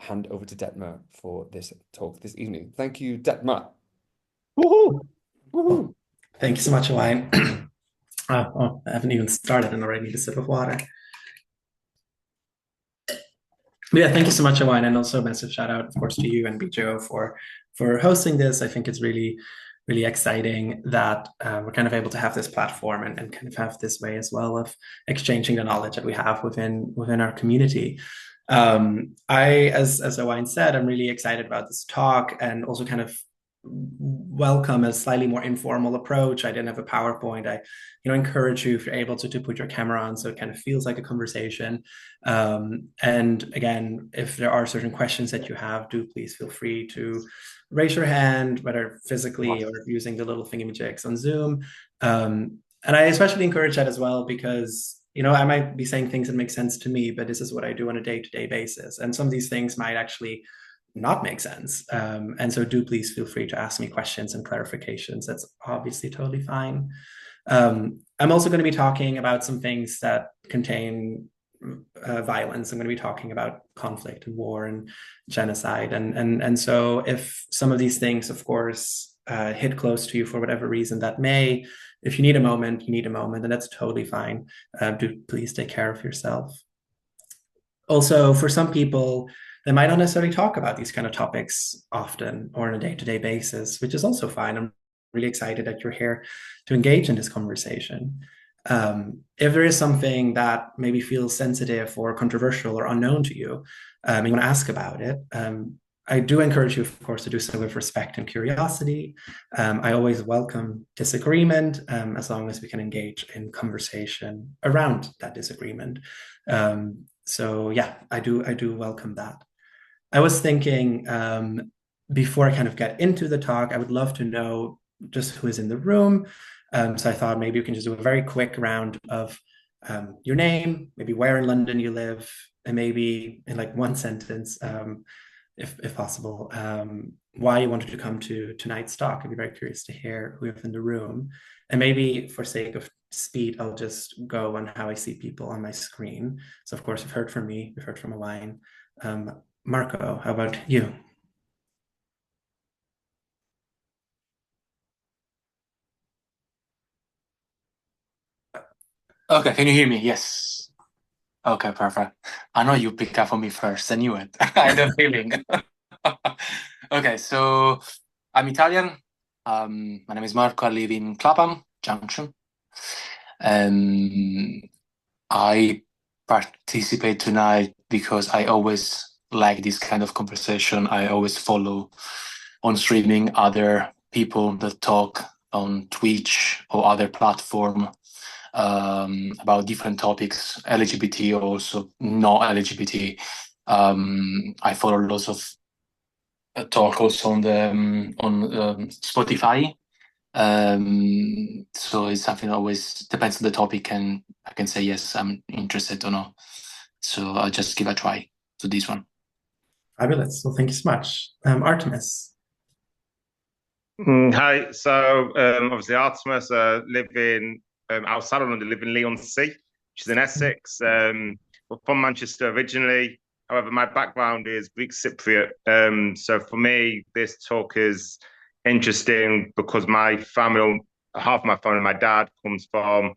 hand over to Detmer for this talk this evening. Thank you, Detmer. Woohoo! Woohoo! Thank you so much, Wine. I haven't even started and already need a sip of water. But yeah, thank you so much, Wine, and also a massive shout out, of course, to you and BJO for hosting this. I think it's really exciting that we're kind of able to have this platform and kind of have this way as well of exchanging the knowledge that we have within our community. As Owain said, I'm really excited about this talk and also kind of welcome a slightly more informal approach. I didn't have a PowerPoint. I, encourage you if you're able to put your camera on so it kind of feels like a conversation. And again, if there are certain questions that you have, do please feel free to raise your hand, whether physically or using the little thingamajigs on Zoom. And I especially encourage that as well because I might be saying things that make sense to me, but this is what I do on a day-to-day basis. And some of these things might actually not make sense. And so do please feel free to ask me questions and clarifications. That's obviously totally fine. I'm also going to be talking about some things that contain violence. I'm going to be talking about conflict and war and genocide. And so if some of these things, of course, hit close to you for whatever reason that may, if you need a moment, you need a moment, and that's totally fine. Do please take care of yourself. Also, for some people, they might not necessarily talk about these kind of topics often or on a day-to-day basis, which is also fine. I'm really excited that you're here to engage in this conversation. If there is something that maybe feels sensitive or controversial or unknown to you, you want to ask about it, I do encourage you, of course, to do so with respect and curiosity. I always welcome disagreement as long as we can engage in conversation around that disagreement. So yeah, I do welcome that. I was thinking before I kind of get into the talk, I would love to know just who is in the room. So I thought maybe we can just do a very quick round of your name, maybe where in London you live, and maybe in like one sentence, if possible, why you wanted to come to tonight's talk. I'd be very curious to hear who you have in the room. And maybe for sake of speed, I'll just go on how I see people on my screen. So of course, you've heard from me, you've heard from Aline. Marco, how about you? Okay, can you hear me? Yes. Okay, perfect. I know you pick up on me first. I knew it. I had a feeling. Okay, so I'm Italian. My name is Marco. I live in Clapham Junction. I participate tonight because I always like this kind of conversation. I always follow on streaming other people that talk on Twitch or other platform about different topics, LGBT or also not LGBT. I follow lots of talk also on the Spotify. So it's something that always depends on the topic, and I can say yes, I'm interested or not. So I'll just give a try to this one. Fabulous. Well, thank you so much. Artemis. Hi. So obviously Artemis living outside of London, live in Leigh-on-Sea, which is in Essex. We're from Manchester originally. However, my background is Greek Cypriot. So for me, this talk is interesting because my family, half of my family, my dad comes from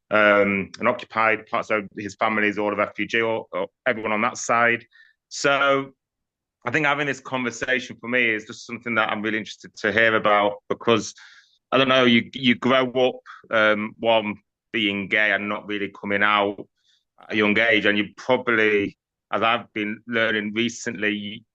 an occupied part. So his family is all a refugee, or everyone on that side. So I think having this conversation for me is just something that I'm really interested to hear about because I don't know, you grow up one being gay and not really coming out at a young age, and you probably, as I've been learning recently,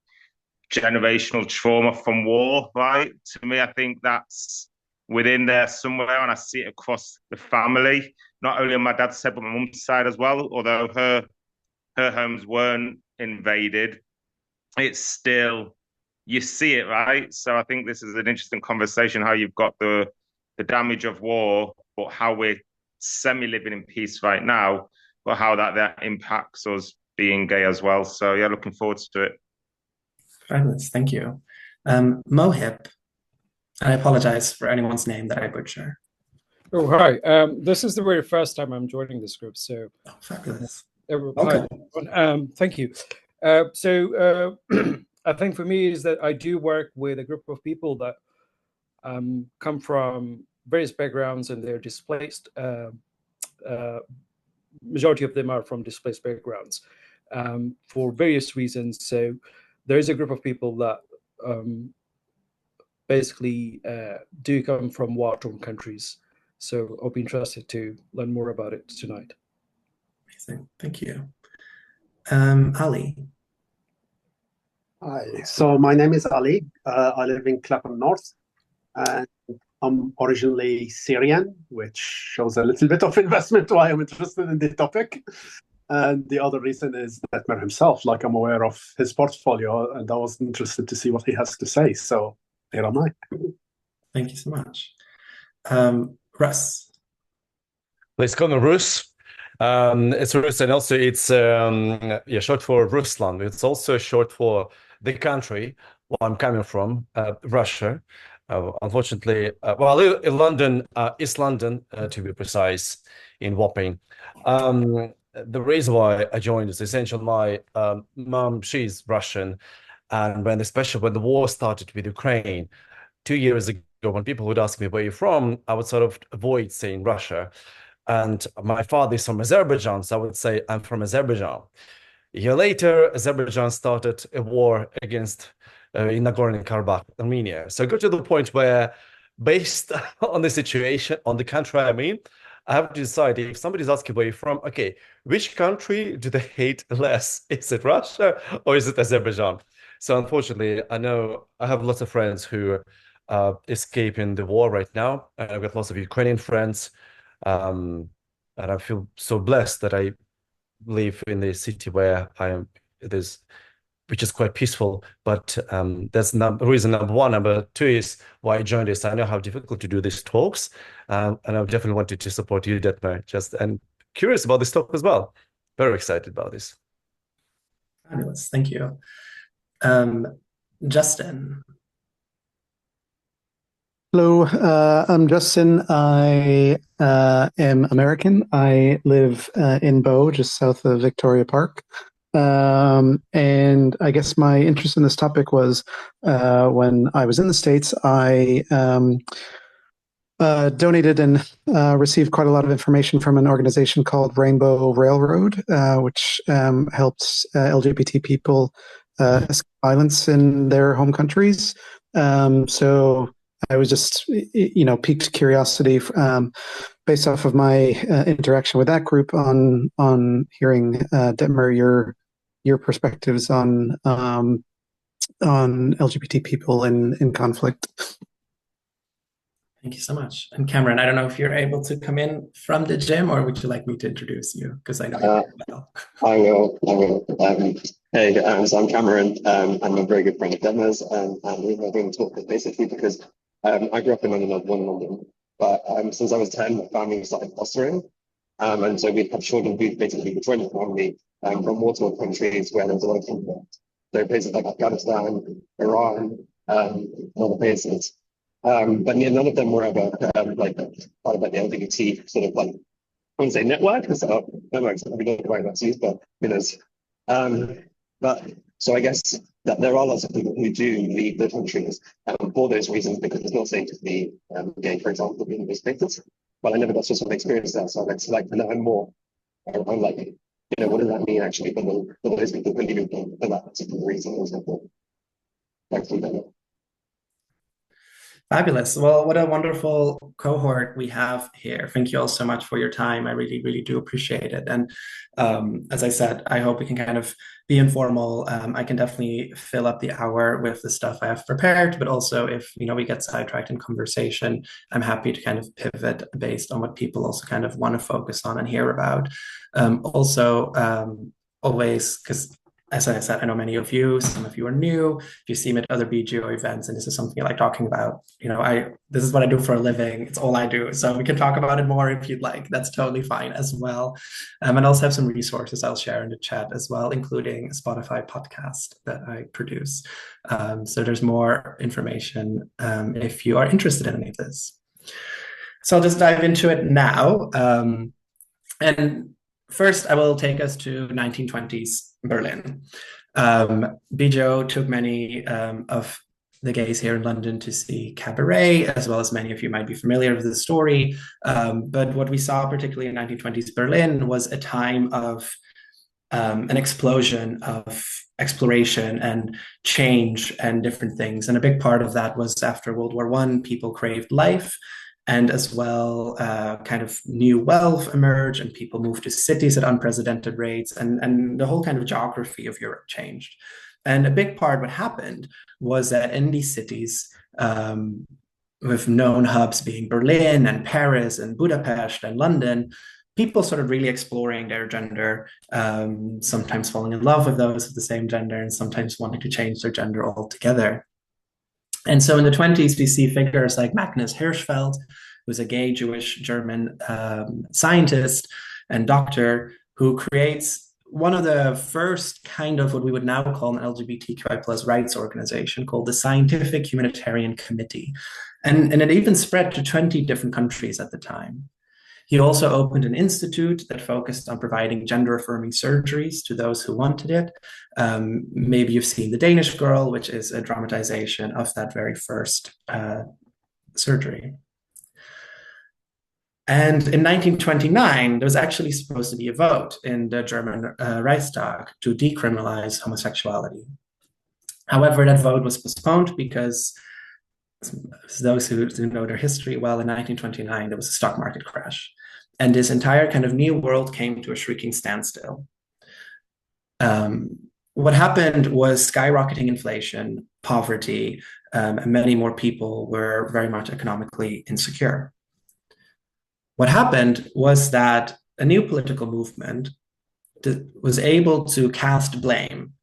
generational trauma from war, right? To me, I think that's within there somewhere, and I see it across the family, not only on my dad's side but my mum's side as well. Although her homes weren't invaded, it's still, you see it, right? So I think this is an interesting conversation, how you've got the damage of war, but how we're semi-living in peace right now, but how that impacts us being gay as well. So yeah, looking forward to it. Fabulous. Thank you. Mohib, and I apologize for anyone's name that I butcher. Oh, hi. This is the very first time I'm joining this group, so fabulous. Hi. Thank you. I think for me is that I do work with a group of people that come from various backgrounds, and they're displaced. Majority of them are from displaced backgrounds for various reasons. So there is a group of people that basically do come from war-torn countries. So I'll be interested to learn more about it tonight. Amazing. Thank you. Ali. Hi, so my name is Ali. I live in Clapham North, and I'm originally Syrian, which shows a little bit of investment why I'm interested in the topic. And the other reason is that Mer himself, like I'm aware of his portfolio, and I was interested to see what he has to say. So here am I. Thank you so much. Russ. Let's call him Rus. It's Rus, and also it's short for Ruslan. It's also short for the country where I'm coming from, Russia. Unfortunately, well, I live in London, East London, to be precise, in Wapping. The reason why I joined is essentially my mom, she's Russian, and especially when the war started with Ukraine 2 years ago, when people would ask me where you're from, I would sort of avoid saying Russia. And my father is from Azerbaijan, so I would say I'm from Azerbaijan. A year later, Azerbaijan started a war against in Nagorno-Karabakh, Armenia. So I got to the point where, based on the situation, on the country I'm in, I have to decide if somebody's asking where you're from, okay, which country do they hate less? Is it Russia or is it Azerbaijan? So unfortunately, I know I have lots of friends who are escaping the war right now. And I've got lots of Ukrainian friends. And I feel so blessed that I live in the city where I am, which is quite peaceful. But that's reason number one. Number two is why I joined this. I know how difficult to do these talks, and I definitely wanted to support you, Detmer. And curious about this talk as well. Very excited about this. Fabulous. Thank you. Justin. Hello, I'm Justin. I am American. I live in Bow, just south of Victoria Park. And I guess my interest in this topic was when I was in the States, I donated and received quite a lot of information from an organization called Rainbow Railroad, which helps LGBT people escape violence in their home countries. So I was just, piqued curiosity based off of my interaction with that group on hearing Detmer your perspectives on LGBT people in conflict. Thank you so much. And Cameron, I don't know if you're able to come in from the gym, or would you like me to introduce you? Because I know you well. I will. Hey, so I'm Cameron. I'm a very good friend of Detmer's, and we're going to talk basically because I grew up in London, but since I was 10, my family started fostering. And so we have children who basically joined the family from war-torn countries where there's a lot of conflict. So places like Afghanistan, Iran, and other places. But none of them were ever part of like the LGBT sort of like, I wouldn't say network, so networks we don't know about these, but who knows. But so I guess that there are lots of people who do leave the countries for those reasons, because it's not safe to be gay, for example, in those places. But I never got to sort of experience that, so I'd like to learn more. I'm like, what does that mean actually for those people who leave for that particular reason, for example. Fabulous. Well, what a wonderful cohort we have here. Thank you all so much for your time. I really, really do appreciate it. And as I said, I hope we can kind of be informal. I can definitely fill up the hour with the stuff I have prepared, but also if, we get sidetracked in conversation, I'm happy to kind of pivot based on what people also kind of want to focus on and hear about. Always, because as I said, I know many of you, some of you are new, you see me at other BGO events, and this is something I like talking about. This is what I do for a living. It's all I do. So we can talk about it more if you'd like. That's totally fine as well. And I also have some resources I'll share in the chat as well, including a Spotify podcast that I produce. So there's more information if you are interested in any of this. So I'll just dive into it now. And first, I will take us to 1920s Berlin. Bijou took many of the gays here in London to see Cabaret, as well as many of you might be familiar with the story. But what we saw, particularly in 1920s Berlin, was a time of an explosion of exploration and change and different things. And a big part of that was after World War I, people craved life. And as well, kind of new wealth emerged, and people moved to cities at unprecedented rates, and the whole kind of geography of Europe changed. And a big part what happened was that in these cities, with known hubs being Berlin and Paris and Budapest and London, people started really exploring their gender, sometimes falling in love with those of the same gender, and sometimes wanting to change their gender altogether. And so in the 20s, we see figures like Magnus Hirschfeld, who's a gay Jewish German scientist and doctor, who creates one of the first kind of what we would now call an LGBTQI plus rights organization called the Scientific Humanitarian Committee. And it even spread to 20 different countries at the time. He also opened an institute that focused on providing gender-affirming surgeries to those who wanted it. Maybe you've seen The Danish Girl, which is a dramatization of that very first surgery. And in 1929, there was actually supposed to be a vote in the German Reichstag to decriminalize homosexuality. However, that vote was postponed because those who know their history well, in 1929, there was a stock market crash. And this entire kind of new world came to a shrieking standstill. What happened was skyrocketing inflation, poverty, and many more people were very much economically insecure. What happened was that a new political movement was able to cast blame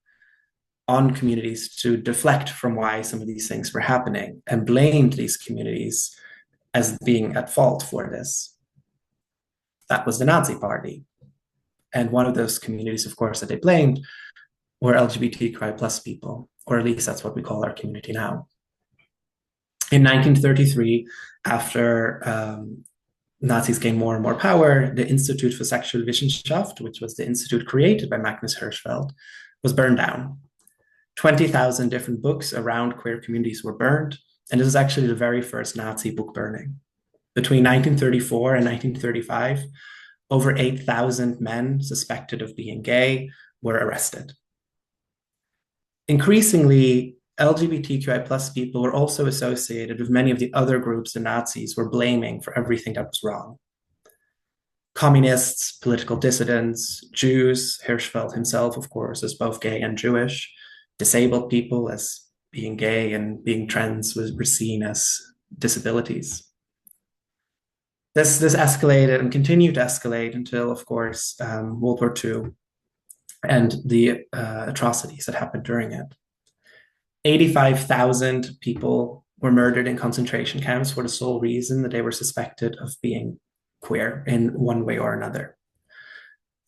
on communities to deflect from why some of these things were happening, and blamed these communities as being at fault for this. That was the Nazi Party. And one of those communities, of course, that they blamed were LGBTQI plus people, or at least that's what we call our community now. In 1933, after Nazis gained more and more power, the Institute for Sexual Wissenschaft, which was the institute created by Magnus Hirschfeld, was burned down. 20,000 different books around queer communities were burned, and this is actually the very first Nazi book burning. Between 1934 and 1935, over 8,000 men suspected of being gay were arrested. Increasingly, LGBTQI plus people were also associated with many of the other groups the Nazis were blaming for everything that was wrong. Communists, political dissidents, Jews, Hirschfeld himself, of course, as both gay and Jewish, disabled people, as being gay and being trans were seen as disabilities. This escalated and continued to escalate until, of course, World War II and the atrocities that happened during it. 85,000 people were murdered in concentration camps for the sole reason that they were suspected of being queer in one way or another.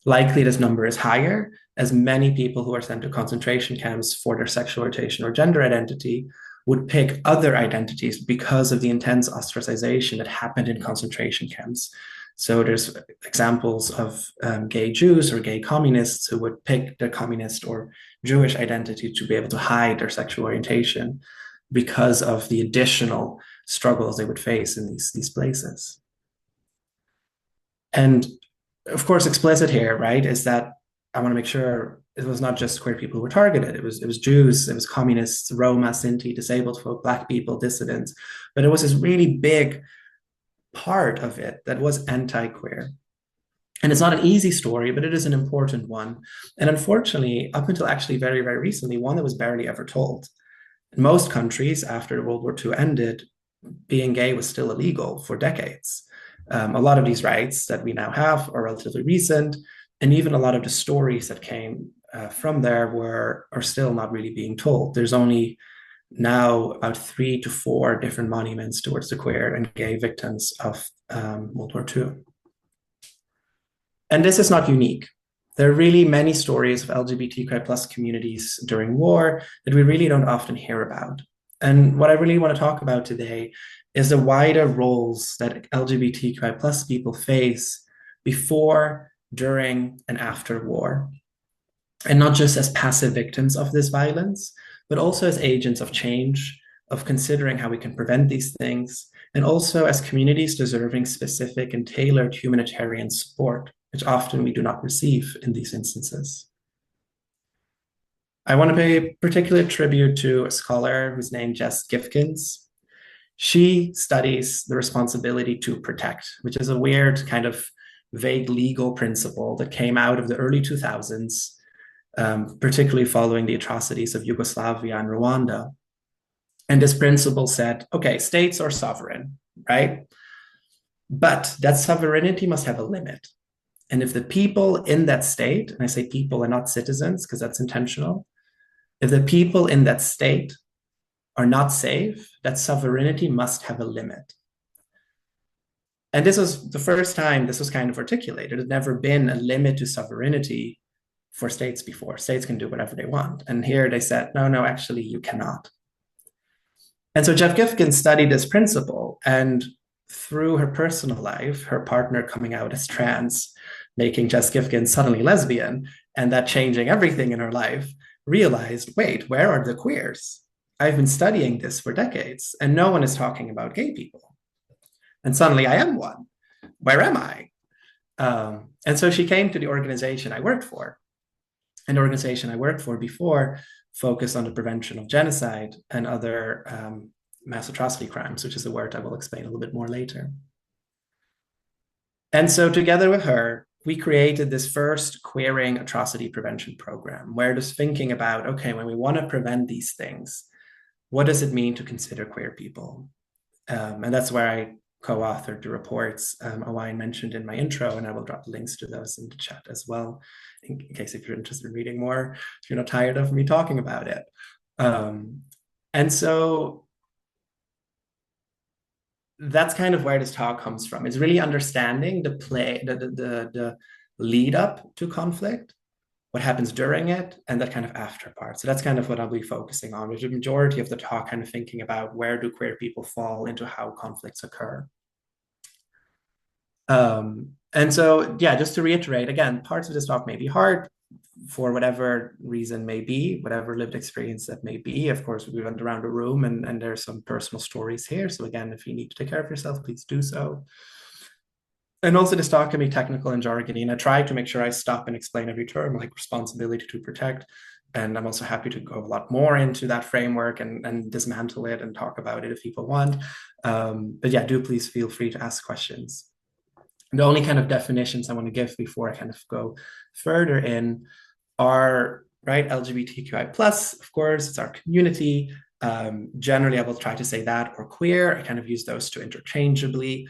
Likely this number is higher, as many people who are sent to concentration camps for their sexual orientation or gender identity would pick other identities because of the intense ostracization that happened in concentration camps. So there's examples of gay Jews or gay communists who would pick the communist or Jewish identity to be able to hide their sexual orientation because of the additional struggles they would face in these places. And of course, explicit here, right, is that I want to make sure it was not just queer people who were targeted. It was Jews, it was communists, Roma, Sinti, disabled folk, Black people, dissidents. But it was this really big part of it that was anti-queer. And it's not an easy story, but it is an important one. And unfortunately, up until actually very, very recently, one that was barely ever told. In most countries, after World War II ended, being gay was still illegal for decades. A lot of these rights that we now have are relatively recent, and even a lot of the stories that came from there are still not really being told. There's only now about 3 to 4 different monuments towards the queer and gay victims of World War II. And this is not unique. There are really many stories of LGBTQI plus communities during war that we really don't often hear about. And what I really want to talk about today is the wider roles that LGBTQI plus people face before, during, and after war. and not just as passive victims of this violence, but also as agents of change, of considering how we can prevent these things, and also as communities deserving specific and tailored humanitarian support, which often we do not receive in these instances. I want to pay particular tribute to a scholar who's named Jess Gifkins. She studies the responsibility to protect, which is a weird kind of vague legal principle that came out of the early 2000s, particularly following the atrocities of Yugoslavia and Rwanda. And this principle said, okay, states are sovereign, right? But that sovereignty must have a limit. And if the people in that state, and I say people and not citizens because that's intentional, if the people in that state are not safe, that sovereignty must have a limit. And this was the first time this was kind of articulated. There's never been a limit to sovereignty for states before. States can do whatever they want. And here they said, no, actually, you cannot. And so Jeff Gifkin studied this principle, and through her personal life, her partner coming out as trans, making Jess Gifkin suddenly lesbian, and that changing everything in her life, realized, wait, where are the queers? I've been studying this for decades, and no one is talking about gay people. And suddenly I am one. Where am I? And so she came to the organization I worked for. An organization I worked for before focused on the prevention of genocide and other mass atrocity crimes, which is a word I will explain a little bit more later. And so together with her, we created this first queering atrocity prevention program, where just thinking about, okay, when we want to prevent these things, what does it mean to consider queer people? And that's where I co-authored the reports Owain mentioned in my intro, and I will drop links to those in the chat as well, in case if you're interested in reading more, if you're not tired of me talking about it. And so that's kind of where this talk comes from. It's really understanding the lead up to conflict, what happens during it, and that kind of after part. So that's kind of what I'll be focusing on, with the majority of the talk kind of thinking about where do queer people fall into how conflicts occur. And so, yeah, just to reiterate, again, parts of this talk may be hard for whatever reason may be, whatever lived experience that may be. Of course, we went around the room and there's some personal stories here. So again, if you need to take care of yourself, please do so. And also this talk can be technical and jargony, and I try to make sure I stop and explain every term, like responsibility to protect. And I'm also happy to go a lot more into that framework and dismantle it and talk about it if people want. But yeah, do please feel free to ask questions. The only kind of definitions I want to give before I kind of go further in are, right, LGBTQI+, of course, it's our community. Generally, I will try to say that, or queer. I kind of use those two interchangeably.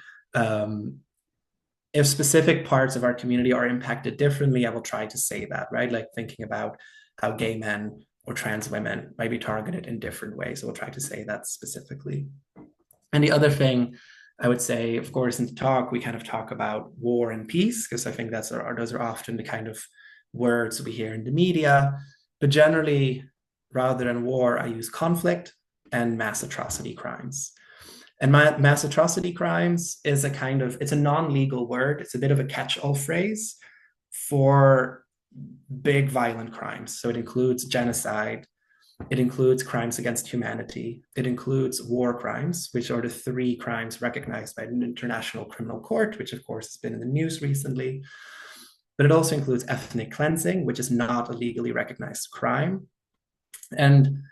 If specific parts of our community are impacted differently, I will try to say that, right? Like thinking about how gay men or trans women might be targeted in different ways. So we'll try to say that specifically. And the other thing I would say, of course, in the talk, we kind of talk about war and peace, because I think those are often the kind of words we hear in the media. But generally, rather than war, I use conflict and mass atrocity crimes. And mass atrocity crimes is it's a non-legal word. It's a bit of a catch-all phrase for big violent crimes. So it includes genocide. It includes crimes against humanity. It includes war crimes, which are the 3 crimes recognized by the International Criminal Court, which of course has been in the news recently. But it also includes ethnic cleansing, which is not a legally recognized crime. And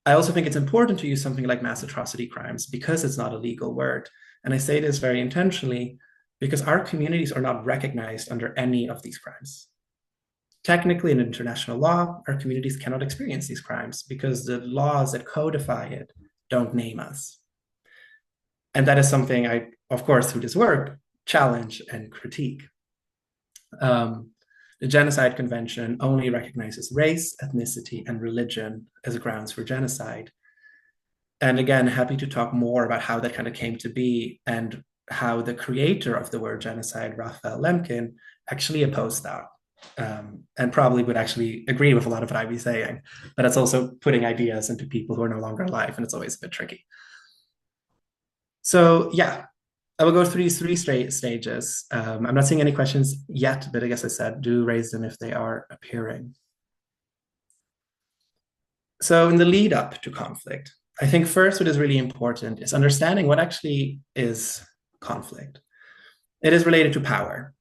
I also think it's important to use something like mass atrocity crimes because it's not a legal word. And I say this very intentionally because our communities are not recognized under any of these crimes. Technically, in international law, our communities cannot experience these crimes because the laws that codify it don't name us. And that is something I, of course, through this work, challenge and critique. The Genocide Convention only recognizes race, ethnicity, and religion as grounds for genocide. And again, happy to talk more about how that kind of came to be and how the creator of the word genocide, Raphael Lemkin, actually opposed that. And probably would actually agree with a lot of what I'd be saying, but it's also putting ideas into people who are no longer alive, and it's always a bit tricky. So yeah, I will go through these 3 stages. I'm not seeing any questions yet, but I guess I said do raise them if they are appearing. So in the lead up to conflict, I think first what is really important is understanding what actually is conflict. It is related to power.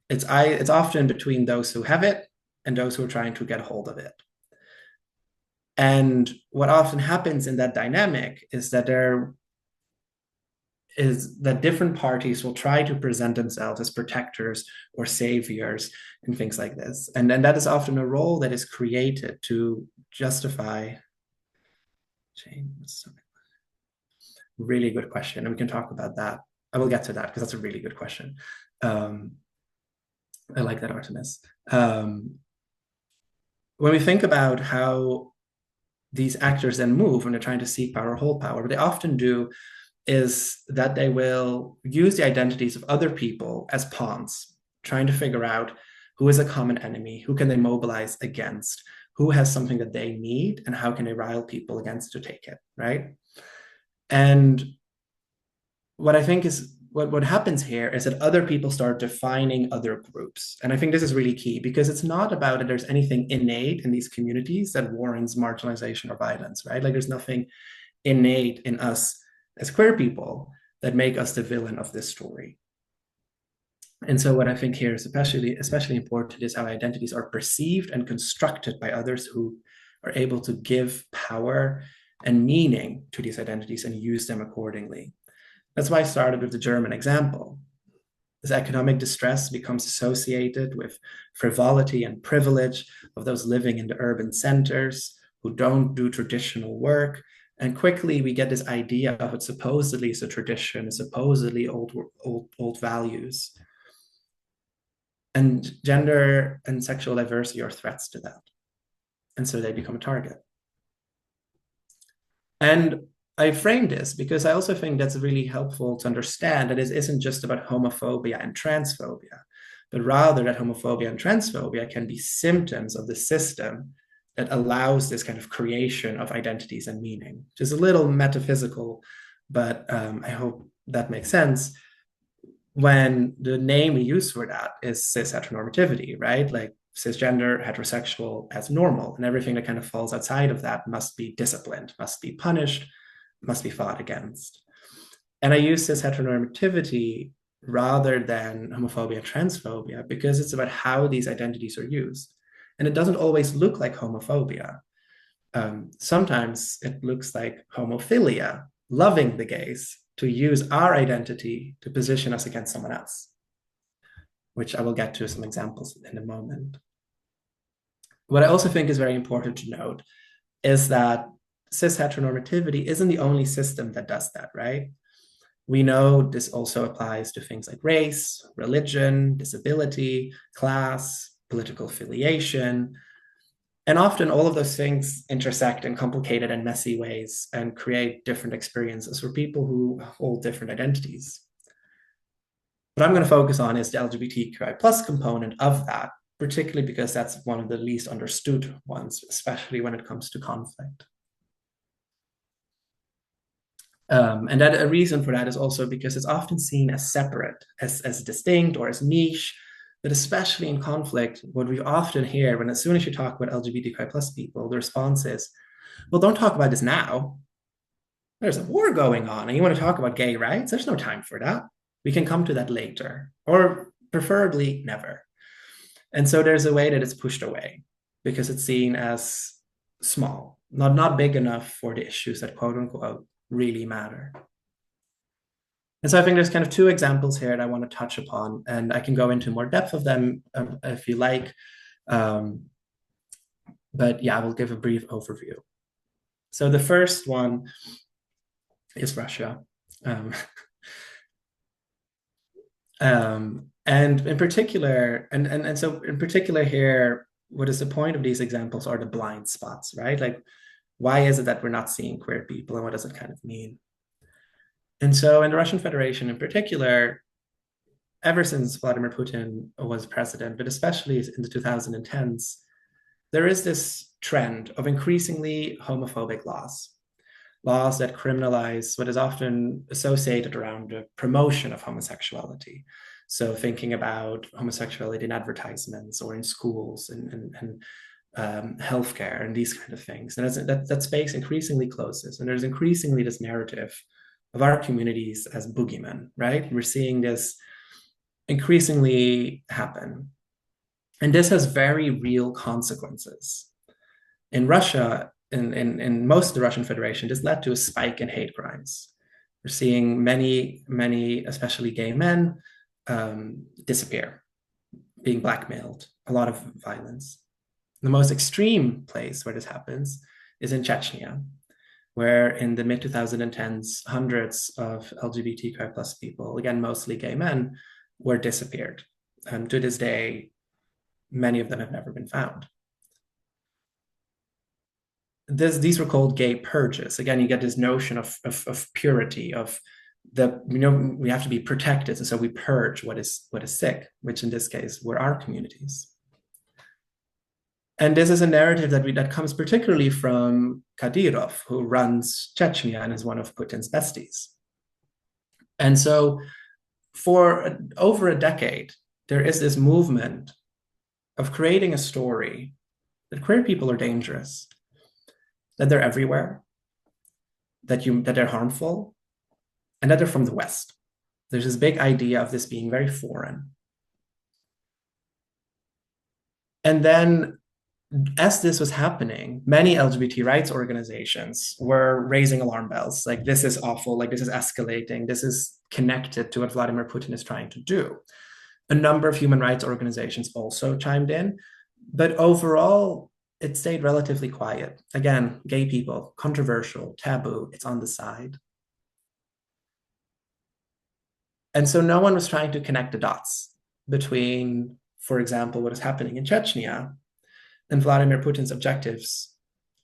It's often between those who have it and those who are trying to get a hold of it. And what often happens in that dynamic is that different parties will try to present themselves as protectors or saviors and things like this. And then that is often a role that is created to justify change. Really good question. And we can talk about that. I will get to that because that's a really good question. I like that, Artemis. When we think about how these actors then move when they're trying to seek power or hold power, what they often do is that they will use the identities of other people as pawns, trying to figure out who is a common enemy, who can they mobilize against, who has something that they need, and how can they rile people against to take it, right? And what I think is what happens here is that other people start defining other groups. And I think this is really key because it's not about that there's anything innate in these communities that warrants marginalization or violence, right? Like there's nothing innate in us as queer people that make us the villain of this story. And so what I think here is especially important is how identities are perceived and constructed by others who are able to give power and meaning to these identities and use them accordingly. That's why I started with the German example. This economic distress becomes associated with frivolity and privilege of those living in the urban centers who don't do traditional work. And quickly we get this idea of it supposedly is a tradition, supposedly old values. And gender and sexual diversity are threats to that. And so they become a target. And I frame this because I also think that's really helpful to understand that it isn't just about homophobia and transphobia, but rather that homophobia and transphobia can be symptoms of the system that allows this kind of creation of identities and meaning, which is a little metaphysical, but I hope that makes sense. When the name we use for that is cis heteronormativity, right? Like cisgender, heterosexual as normal, and everything that kind of falls outside of that must be disciplined, must be punished, must be fought against. And I use cis heteronormativity rather than homophobia and transphobia because it's about how these identities are used. And it doesn't always look like homophobia. Sometimes it looks like homophilia, loving the gays, to use our identity to position us against someone else, which I will get to some examples in a moment. What I also think is very important to note is that cis heteronormativity isn't the only system that does that, right? We know this also applies to things like race, religion, disability, class, political affiliation. And often all of those things intersect in complicated and messy ways and create different experiences for people who hold different identities. What I'm going to focus on is the LGBTQI plus component of that, particularly because that's one of the least understood ones, especially when it comes to conflict. And that a reason for that is also because it's often seen as separate, as distinct or as niche, but especially in conflict, what we often hear when as soon as you talk about LGBTQI plus people, the response is, well, don't talk about this now. There's a war going on and you want to talk about gay rights? There's no time for that. We can come to that later, or preferably never. And so there's a way that it's pushed away because it's seen as small, not big enough for the issues that quote unquote really matter. And so I think there's kind of two examples here that I want to touch upon, and I can go into more depth of them if you like. But yeah, I will give a brief overview. So the first one is Russia. And in particular, and so in particular here, what is the point of these examples are the blind spots, right? Like, why is it that we're not seeing queer people and what does it kind of mean? And so in the Russian Federation in particular, ever since Vladimir Putin was president, but especially in the 2010s, there is this trend of increasingly homophobic laws that criminalize what is often associated around the promotion of homosexuality. So thinking about homosexuality in advertisements or in schools and healthcare and these kind of things. And that space increasingly closes, and there's increasingly this narrative of our communities as boogeymen, right? We're seeing this increasingly happen. And this has very real consequences. In Russia, in most of the Russian Federation, this led to a spike in hate crimes. We're seeing many, especially gay men, disappear, being blackmailed, a lot of violence. The most extreme place where this happens is in Chechnya, where in the mid-2010s, hundreds of LGBTQI plus people, again, mostly gay men, were disappeared. And to this day, many of them have never been found. These were called gay purges. Again, you get this notion of purity, of we have to be protected, and so we purge what is sick, which in this case were our communities. And this is a narrative that comes particularly from Kadyrov, who runs Chechnya and is one of Putin's besties. And so for over a decade, there is this movement of creating a story that queer people are dangerous, that they're everywhere, that they're harmful, and that they're from the West. There's this big idea of this being very foreign. And then as this was happening, many LGBT rights organizations were raising alarm bells, like this is awful, like this is escalating, this is connected to what Vladimir Putin is trying to do. A number of human rights organizations also chimed in, but overall, it stayed relatively quiet. Again, gay people, controversial, taboo, it's on the side. And so no one was trying to connect the dots between, for example, what is happening in Chechnya and Vladimir Putin's objectives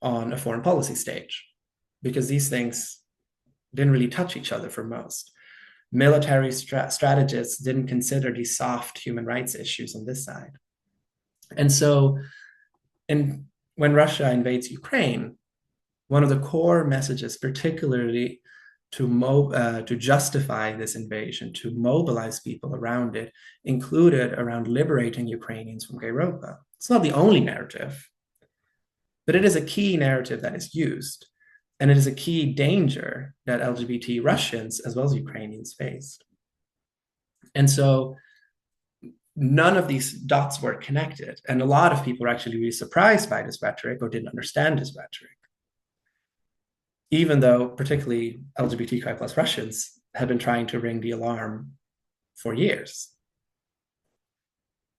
on a foreign policy stage, because these things didn't really touch each other for most. Military strategists didn't consider these soft human rights issues on this side. And so when Russia invades Ukraine, one of the core messages, particularly to justify this invasion, to mobilize people around it, included around liberating Ukrainians from Gayropa. It's not the only narrative, but it is a key narrative that is used. And it is a key danger that LGBT Russians as well as Ukrainians faced. And so none of these dots were connected. And a lot of people were actually really surprised by this rhetoric or didn't understand this rhetoric. Even though particularly LGBTQI plus Russians have been trying to ring the alarm for years.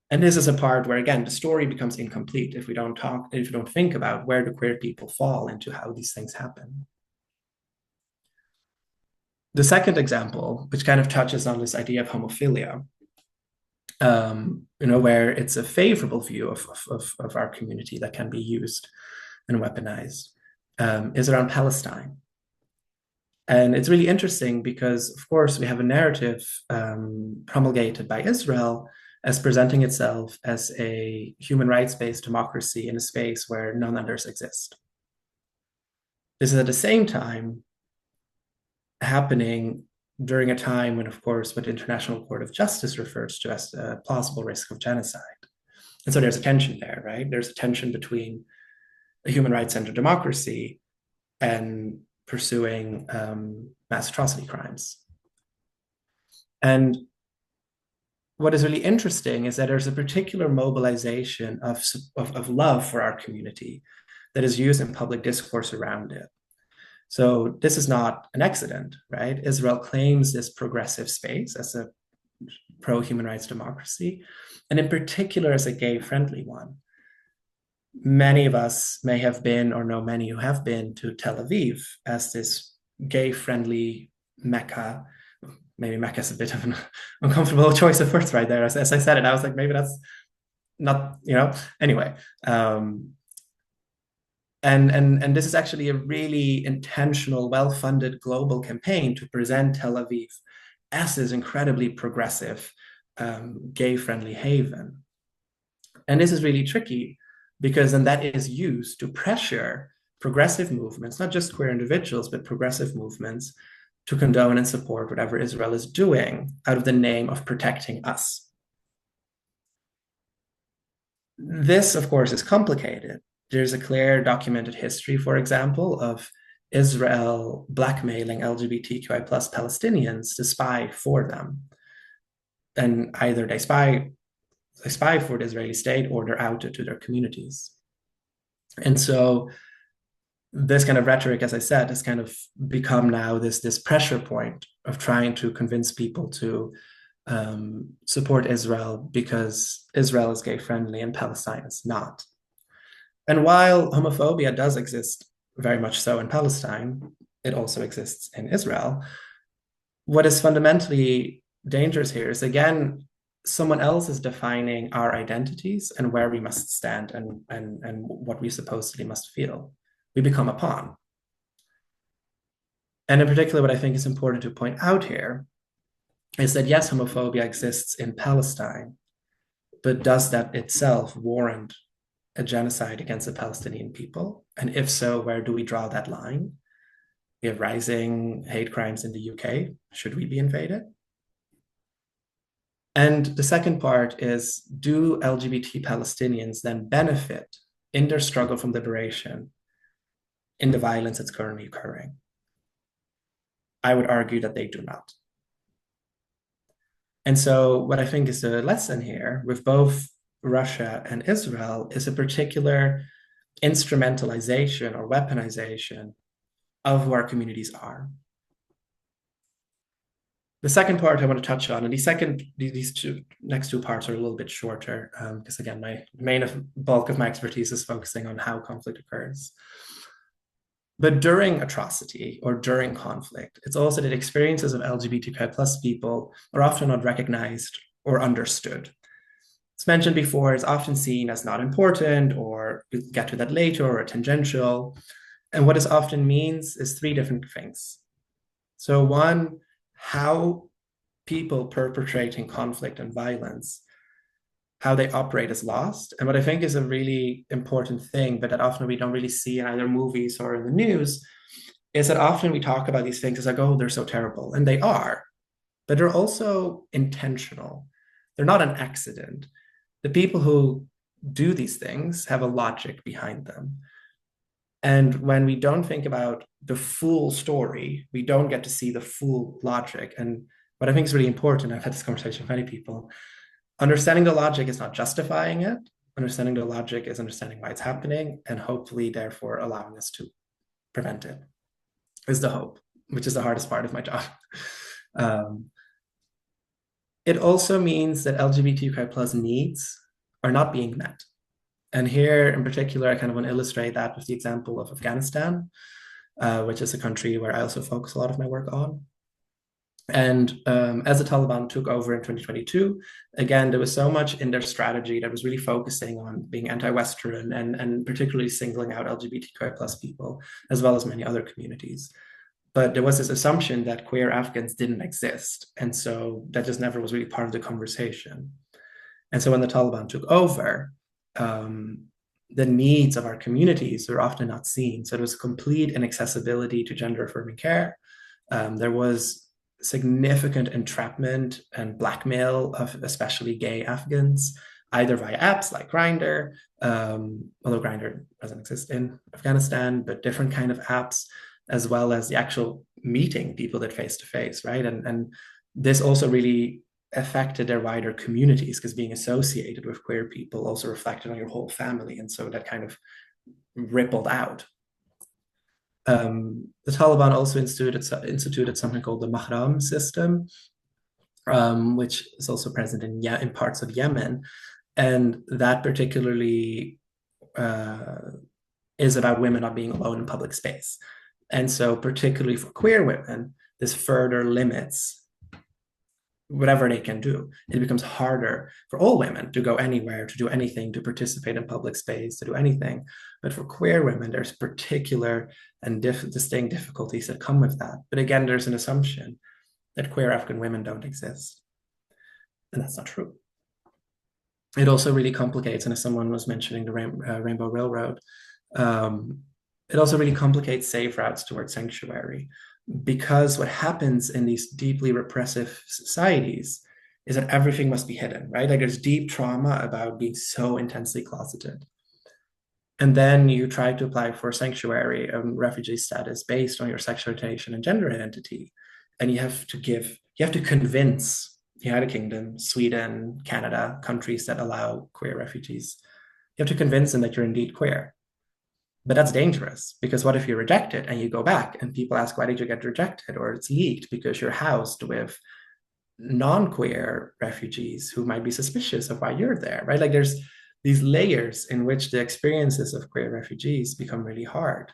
And this is a part where, again, the story becomes incomplete if we don't think about where the queer people fall into how these things happen. The second example, which kind of touches on this idea of homophilia, where it's a favorable view of our community that can be used and weaponized, is around Palestine. And it's really interesting because, of course, we have a narrative promulgated by Israel as presenting itself as a human rights-based democracy in a space where none others exist. This is at the same time happening during a time when, of course, what the International Court of Justice refers to as a plausible risk of genocide. And so there's a tension there, right? There's a tension between a human rights-centered democracy and pursuing mass atrocity crimes. And what is really interesting is that there's a particular mobilization of love for our community that is used in public discourse around it. So this is not an accident, right? Israel claims this progressive space as a pro-human rights democracy, and in particular as a gay-friendly one. Many of us may have been, or know many who have been, to Tel Aviv as this gay-friendly Mecca. Maybe Mecca is a bit of an uncomfortable choice of words right there. As I said it, I was like, maybe that's not, anyway. And this is actually a really intentional, well-funded global campaign to present Tel Aviv as this incredibly progressive, gay-friendly haven. And this is really tricky because then that is used to pressure progressive movements, not just queer individuals, but progressive movements, to condone and support whatever Israel is doing out of the name of protecting us. This, of course, is complicated. There's a clear documented history, for example, of Israel blackmailing LGBTQI plus Palestinians to spy for them. And either they spy for the Israeli state or they're outed to their communities. And so this kind of rhetoric, as I said, has kind of become now this pressure point of trying to convince people to support Israel because Israel is gay friendly and Palestine is not. And while homophobia does exist very much so in Palestine, it also exists in Israel. What is fundamentally dangerous here is, again, someone else is defining our identities and where we must stand and what we supposedly must feel. We become a pawn. And in particular, what I think is important to point out here is that, yes, homophobia exists in Palestine, but does that itself warrant a genocide against the Palestinian people? And if so, where do we draw that line? We have rising hate crimes in the UK. Should we be invaded? And the second part is, do LGBT Palestinians then benefit in their struggle from liberation in the violence that's currently occurring? I would argue that they do not. And so what I think is the lesson here with both Russia and Israel is a particular instrumentalization or weaponization of who our communities are. The second part I want to touch on, and these next two parts are a little bit shorter, because again, my bulk of my expertise is focusing on how conflict occurs. But during atrocity or during conflict, it's also that experiences of LGBTQI plus people are often not recognized or understood. As mentioned before, it's often seen as not important, or we'll get to that later, or tangential. And what this often means is three different things. So one, how people perpetrating conflict and violence, how they operate as lost. And what I think is a really important thing, but that often we don't really see in either movies or in the news, is that often we talk about these things as like, oh, they're so terrible. And they are, but they're also intentional. They're not an accident. The people who do these things have a logic behind them. And when we don't think about the full story, we don't get to see the full logic. And what I think is really important, I've had this conversation with many people, understanding the logic is not justifying it. Understanding the logic is understanding why it's happening and hopefully therefore allowing us to prevent it, is the hope, which is the hardest part of my job. It also means that LGBTQI plus needs are not being met. And here in particular, I kind of want to illustrate that with the example of Afghanistan, which is a country where I also focus a lot of my work on. And as the Taliban took over in 2022, again, there was so much in their strategy that was really focusing on being anti-Western and particularly singling out LGBTQI plus people, as well as many other communities. But there was this assumption that queer Afghans didn't exist. And so that just never was really part of the conversation. And so when the Taliban took over, the needs of our communities were often not seen. So there was complete inaccessibility to gender-affirming care. There was significant entrapment and blackmail of especially gay Afghans, either via apps like Grindr, although Grindr doesn't exist in Afghanistan, but different kind of apps, as well as the actual meeting people that face-to-face, right? And this also really affected their wider communities, because being associated with queer people also reflected on your whole family. And so that kind of rippled out. The Taliban also instituted something called the Mahram system, which is also present in parts of Yemen. And that particularly is about women not being alone in public space. And so particularly for queer women, this further limits whatever they can do. It becomes harder for all women to go anywhere, to do anything, to participate in public space, to do anything. But for queer women, there's particular and distinct difficulties that come with that. But again, there's an assumption that queer Afghan women don't exist. And that's not true. It also really complicates, and as someone was mentioning the Rainbow Railroad, it also really complicates safe routes towards sanctuary. Because what happens in these deeply repressive societies is that everything must be hidden, right? Like there's deep trauma about being so intensely closeted. And then you try to apply for sanctuary and refugee status based on your sexual orientation and gender identity. And you have to convince the United Kingdom, Sweden, Canada, countries that allow queer refugees, you have to convince them that you're indeed queer. But that's dangerous, because what if you're rejected and you go back and people ask, why did you get rejected? Or it's leaked because you're housed with non-queer refugees who might be suspicious of why you're there, right? Like there's these layers in which the experiences of queer refugees become really hard.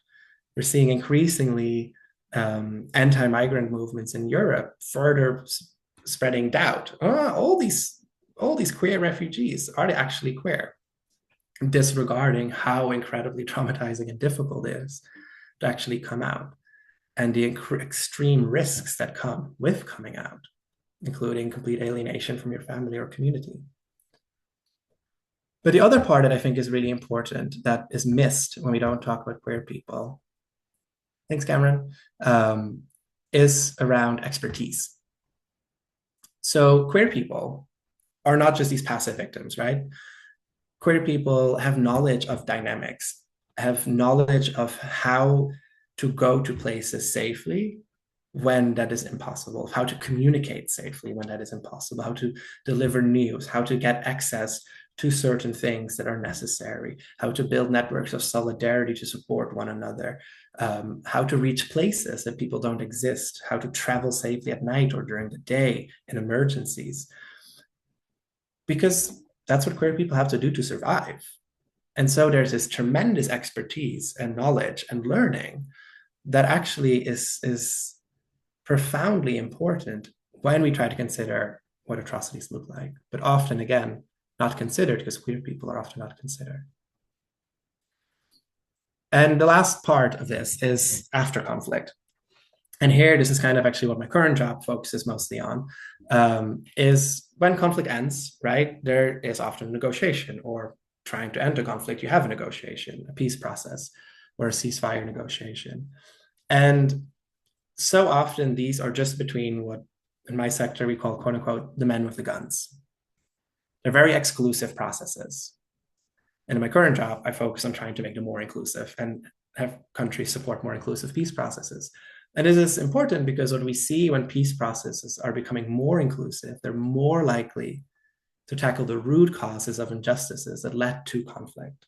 We're seeing increasingly anti-migrant movements in Europe further spreading doubt. All these queer refugees, are they actually queer? Disregarding how incredibly traumatizing and difficult it is to actually come out, and the extreme risks that come with coming out, including complete alienation from your family or community. But the other part that I think is really important that is missed when we don't talk about queer people, thanks Cameron, is around expertise. So queer people are not just these passive victims, right? Queer people have knowledge of dynamics, have knowledge of how to go to places safely when that is impossible, how to communicate safely when that is impossible, how to deliver news, how to get access to certain things that are necessary, how to build networks of solidarity to support one another, how to reach places that people don't exist, how to travel safely at night or during the day in emergencies. Because that's what queer people have to do to survive. And so there's this tremendous expertise and knowledge and learning that actually is profoundly important when we try to consider what atrocities look like, but often, again, not considered because queer people are often not considered. And the last part of this is after conflict. And here, this is kind of actually what my current job focuses mostly on, is when conflict ends, right? There is often negotiation, or trying to end a conflict, you have a negotiation, a peace process, or a ceasefire negotiation. And so often these are just between what in my sector we call, quote unquote, the men with the guns. They're very exclusive processes. And in my current job, I focus on trying to make them more inclusive and have countries support more inclusive peace processes. And this is important because what we see when peace processes are becoming more inclusive, they're more likely to tackle the root causes of injustices that led to conflict.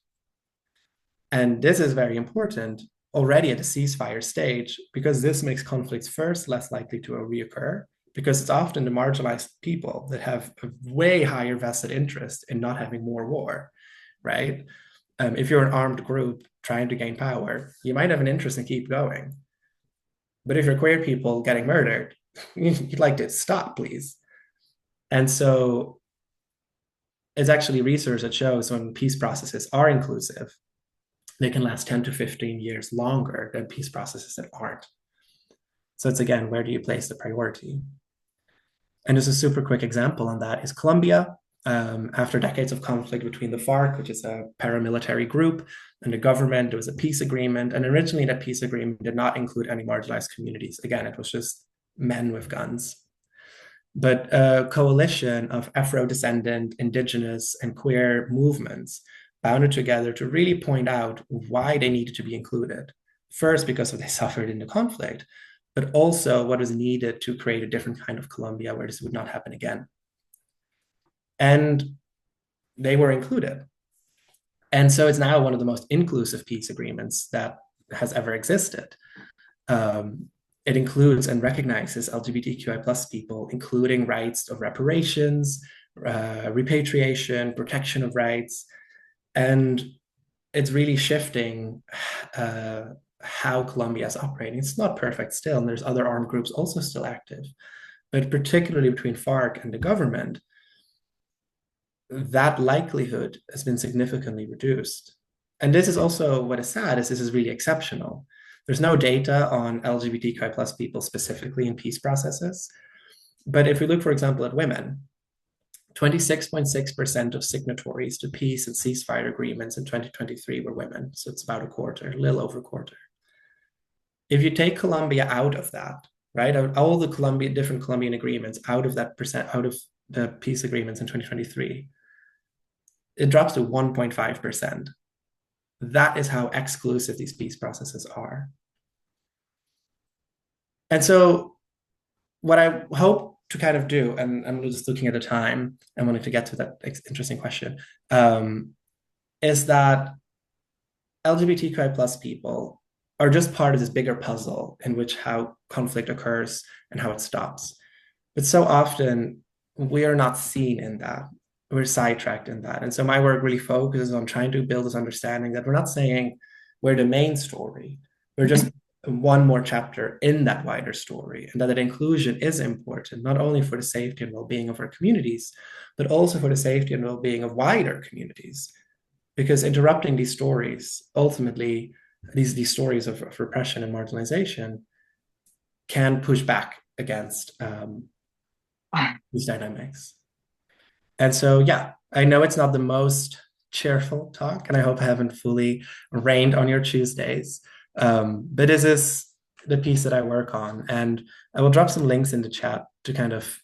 And this is very important already at the ceasefire stage, because this makes conflicts first less likely to reoccur, because it's often the marginalized people that have a way higher vested interest in not having more war, right? If you're an armed group trying to gain power, you might have an interest in keep going. But if you're queer people getting murdered, you'd like to stop, please. And so it's actually research that shows when peace processes are inclusive, they can last 10 to 15 years longer than peace processes that aren't. So it's, again, where do you place the priority? And just a super quick example on that is Colombia. After decades of conflict between the FARC, which is a paramilitary group, and the government, there was a peace agreement. And originally that peace agreement did not include any marginalized communities. Again, it was just men with guns. But a coalition of Afro-descendant, indigenous, and queer movements bounded together to really point out why they needed to be included. First, because of they suffered in the conflict, but also what was needed to create a different kind of Colombia where this would not happen again. And they were included. And so it's now one of the most inclusive peace agreements that has ever existed. It includes and recognizes LGBTQI plus people, including rights of reparations, repatriation, protection of rights. And it's really shifting how Colombia is operating. It's not perfect still, and there's other armed groups also still active. But particularly between FARC and the government, that likelihood has been significantly reduced. And this is also what is sad, is this is really exceptional. There's no data on LGBTQI plus people specifically in peace processes. But if we look, for example, at women, 26.6% of signatories to peace and ceasefire agreements in 2023 were women. So it's about a quarter, a little over a quarter. If you take Colombia out of that, right, all the different Colombian agreements out of that percent, out of the peace agreements in 2023, it drops to 1.5%. That is how exclusive these peace processes are. And so what I hope to kind of do, and I'm just looking at the time and wanting to get to that interesting question, is that LGBTQI plus people are just part of this bigger puzzle in which how conflict occurs and how it stops. But so often we are not seen in that. We're sidetracked in that. And so my work really focuses on trying to build this understanding that we're not saying we're the main story. We're just one more chapter in that wider story, and that inclusion is important, not only for the safety and well-being of our communities, but also for the safety and well-being of wider communities. Because interrupting these stories, ultimately, these stories of repression and marginalization can push back against these dynamics. And so, yeah, I know it's not the most cheerful talk, and I hope I haven't fully rained on your Tuesdays. But this is the piece that I work on, and I will drop some links in the chat to kind of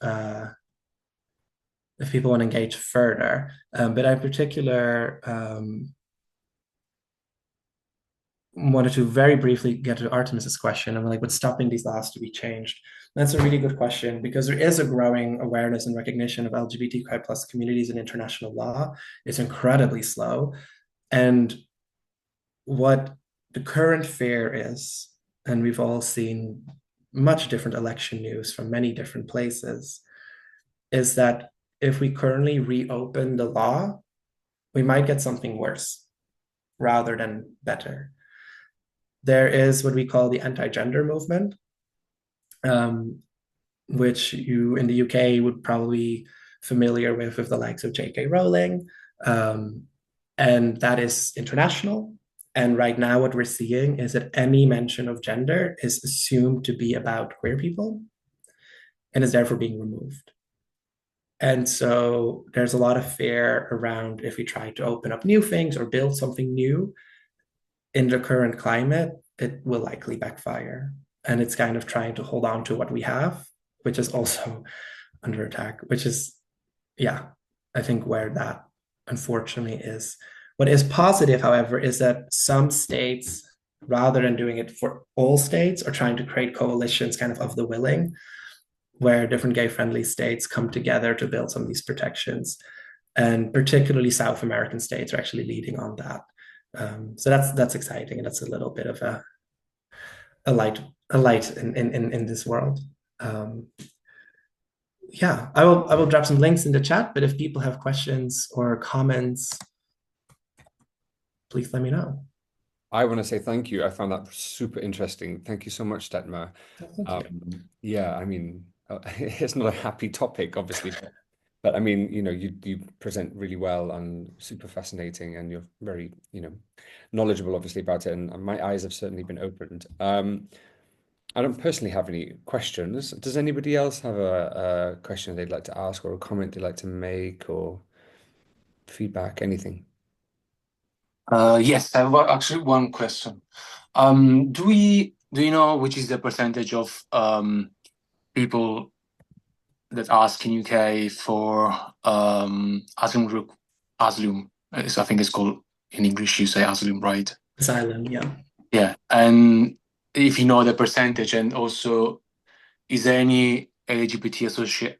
if people want to engage further. But I in particular wanted to very briefly get to Artemis's question. I'm like, what's stopping these laws to be changed? And that's a really good question, because there is a growing awareness and recognition of LGBTQI plus communities in international law. It's incredibly slow. And what the current fear is, and we've all seen much different election news from many different places, is that if we currently reopen the law, we might get something worse rather than better. There is what we call the anti-gender movement, which you in the UK would probably be familiar with the likes of J.K. Rowling. And that is international. And right now what we're seeing is that any mention of gender is assumed to be about queer people and is therefore being removed. And so there's a lot of fear around if we try to open up new things or build something new in the current climate, it will likely backfire. And it's kind of trying to hold on to what we have, which is also under attack, which is, yeah, I think where that unfortunately is. What is positive, however, is that some states, rather than doing it for all states, are trying to create coalitions kind of the willing, where different gay-friendly states come together to build some of these protections. And particularly South American states are actually leading on that. So that's exciting, and that's a little bit of a light in this world. Yeah, I will drop some links in the chat, but if people have questions or comments, please let me know. I want to say thank you. I found that super interesting. Thank you so much, Detmer. Yeah, I mean, it's not a happy topic, obviously, but I mean, you know, you present really well and super fascinating, and you're very, you know, knowledgeable, obviously, about it, and my eyes have certainly been opened. I don't personally have any questions. Does anybody else have a question they'd like to ask, or a comment they'd like to make, or feedback, anything? Yes, I have actually one question. Do you know which is the percentage of people that ask in UK for asylum? I think it's called, in English you say asylum, right? Asylum, yeah. Yeah, and if you know the percentage, and also, is there any LGBT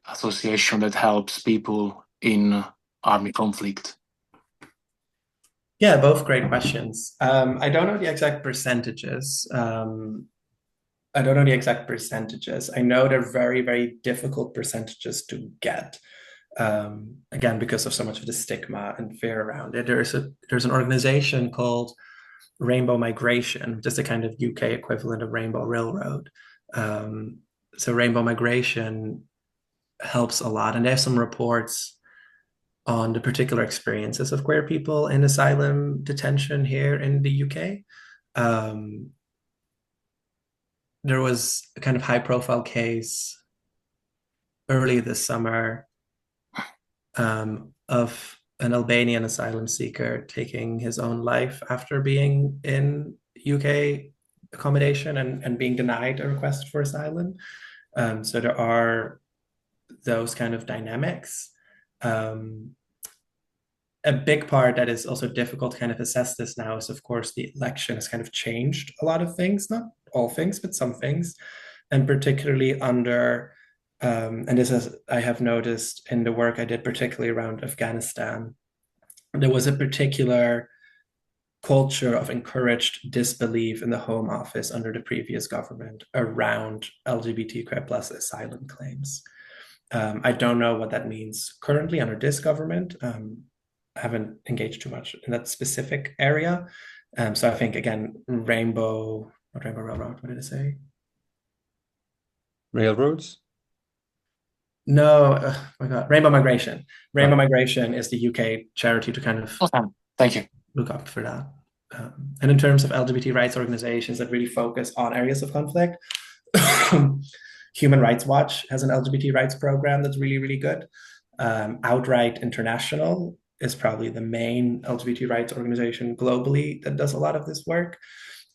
association that helps people in army conflict? Yeah, both great questions. I don't know the exact percentages. I don't know the exact percentages. I know they're very, very difficult percentages to get. Again, because of so much of the stigma and fear around it. There's an organization called Rainbow Migration, just a kind of UK equivalent of Rainbow Railroad. So Rainbow Migration helps a lot, and they have some reports on the particular experiences of queer people in asylum detention here in the UK. There was a kind of high-profile case early this summer of an Albanian asylum seeker taking his own life after being in UK accommodation and being denied a request for asylum. So there are those kind of dynamics. A big part that is also difficult to kind of assess this now is, of course, the election has kind of changed a lot of things, not all things, but some things, and particularly under, and this is, I have noticed in the work I did, particularly around Afghanistan, there was a particular culture of encouraged disbelief in the Home Office under the previous government around LGBTQ plus asylum claims. I don't know what that means currently under this government. I haven't engaged too much in that specific area. So I think, again, Rainbow Railroad, what did I say? Railroads? No, oh my God, Rainbow Migration. Rainbow Migration is the UK charity to kind of Thank you. look up for that. And in terms of LGBT rights organizations that really focus on areas of conflict, Human Rights Watch has an LGBT rights program that's really, really good. Outright International is probably the main LGBT rights organization globally that does a lot of this work.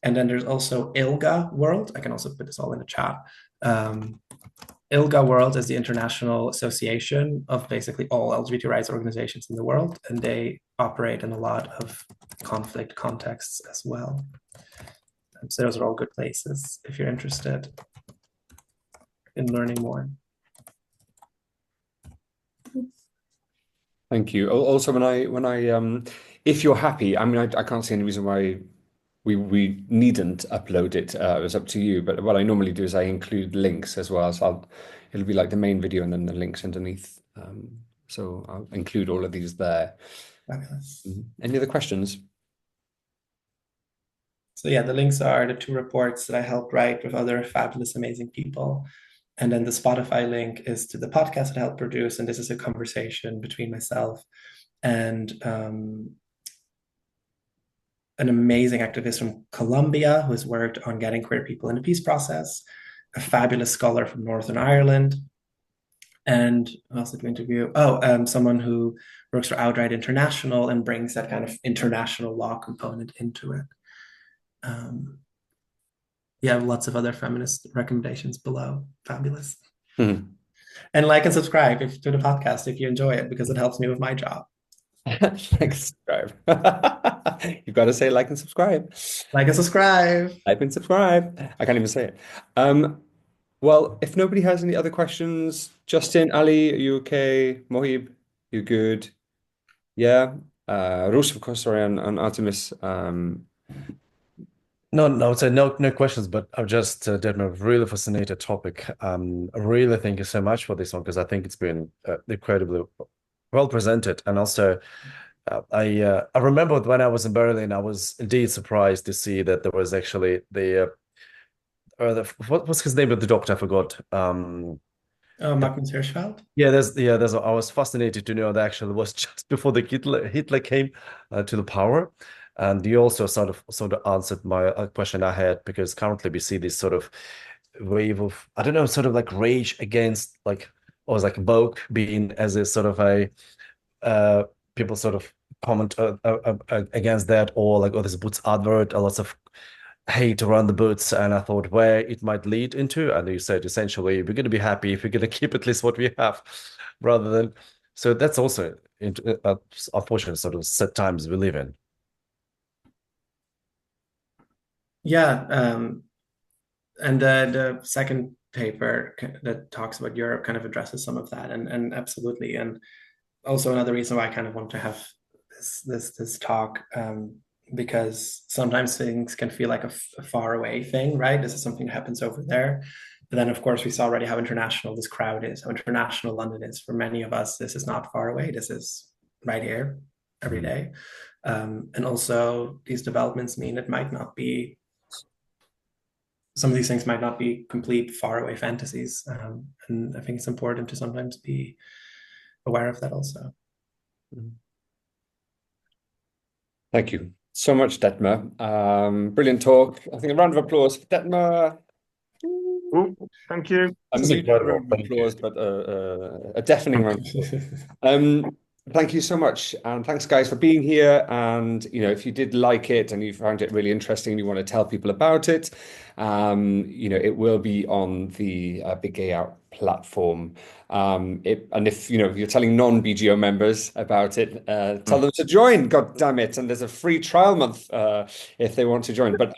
And then there's also ILGA World. I can also put this all in the chat. ILGA World is the international association of basically all LGBT rights organizations in the world, and they operate in a lot of conflict contexts as well. So those are all good places if you're interested in learning more. Thank you. Also, if you're happy, I mean, I can't see any reason why we needn't upload it. It was up to you. But what I normally do is I include links as well. So it'll be like the main video and then the links underneath. So I'll include all of these there. Fabulous. Any other questions? So yeah, the links are the 2 reports that I helped write with other fabulous, amazing people. And then the Spotify link is to the podcast that I helped produce. And this is a conversation between myself and an amazing activist from Colombia who has worked on getting queer people in the peace process, a fabulous scholar from Northern Ireland, and who else did we interview? Someone who works for Outright International and brings that kind of international law component into it. Yeah, lots of other feminist recommendations below. Fabulous. And like and subscribe to the podcast if you enjoy it, because it helps me with my job. Like and subscribe. You've got to say like and subscribe. Like and subscribe. Like and subscribe. I can't even say it. Well, if nobody has any other questions, Justin, Ali, are you okay? Mohib, you good? Yeah. Rus, of course, sorry, and Artemis. No, I would say no questions, but I've just did a really fascinating topic. Really thank you so much for this one, because I think it's been incredibly well presented. And also, I remember when I was in Berlin, I was indeed surprised to see that there was actually what was his name of the doctor? I forgot. Magnus Hirschfeld. I was fascinated to know that actually was just before the Hitler came to the power. And you also sort of answered my question I had, because currently we see this sort of wave of, I don't know, sort of like rage against Vogue being as a sort of a people sort of comment against that, or like, oh, this Boots advert, lots of hate around the Boots, and I thought where it might lead into, and you said essentially we're going to be happy if we're going to keep at least what we have, rather than. So that's also unfortunate sort of sad times we live in. Yeah, and the second paper that talks about Europe kind of addresses some of that, and absolutely, and also another reason why I kind of want to have this talk, because sometimes things can feel like a far away thing, right? This is something that happens over there. But then, of course, we saw already how international this crowd is, how international London is. For many of us, this is not far away. This is right here every day. And also, these developments mean it might not be, some of these things might not be complete faraway fantasies. And I think it's important to sometimes be aware of that also. Thank you so much, Detmer. Brilliant talk. I think a round of applause for Detmer. Thank you. A muted round of applause, but a deafening round of applause. Thank you so much. And thanks, guys, for being here. And, if you did like it and you found it really interesting and you want to tell people about it, it will be on the Big Gay Out platform. And if, you're telling non-BGO members about it, tell them to join, God damn it. And there's a free trial month if they want to join. But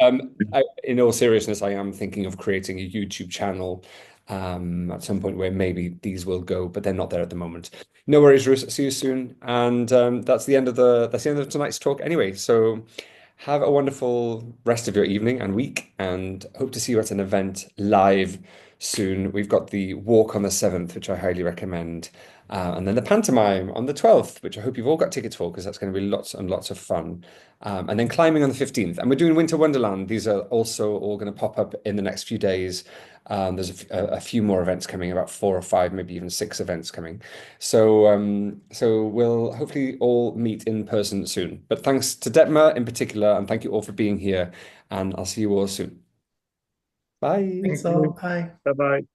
in all seriousness, I am thinking of creating a YouTube channel at some point where maybe these will go, but they're not there at the moment. No worries, Ruth. See you soon. And that's the end of tonight's talk anyway. So have a wonderful rest of your evening and week, and hope to see you at an event live soon. We've got the walk on the 7th, which I highly recommend. And then the pantomime on the 12th, which I hope you've all got tickets for because that's going to be lots and lots of fun. And then climbing on the 15th. And we're doing Winter Wonderland. These are also all going to pop up in the next few days. There's a few more events coming, about 4 or 5, maybe even 6 events coming. So we'll hopefully all meet in person soon. But thanks to Detmer in particular, and thank you all for being here. And I'll see you all soon. Bye. Thanks all. Bye. Bye-bye.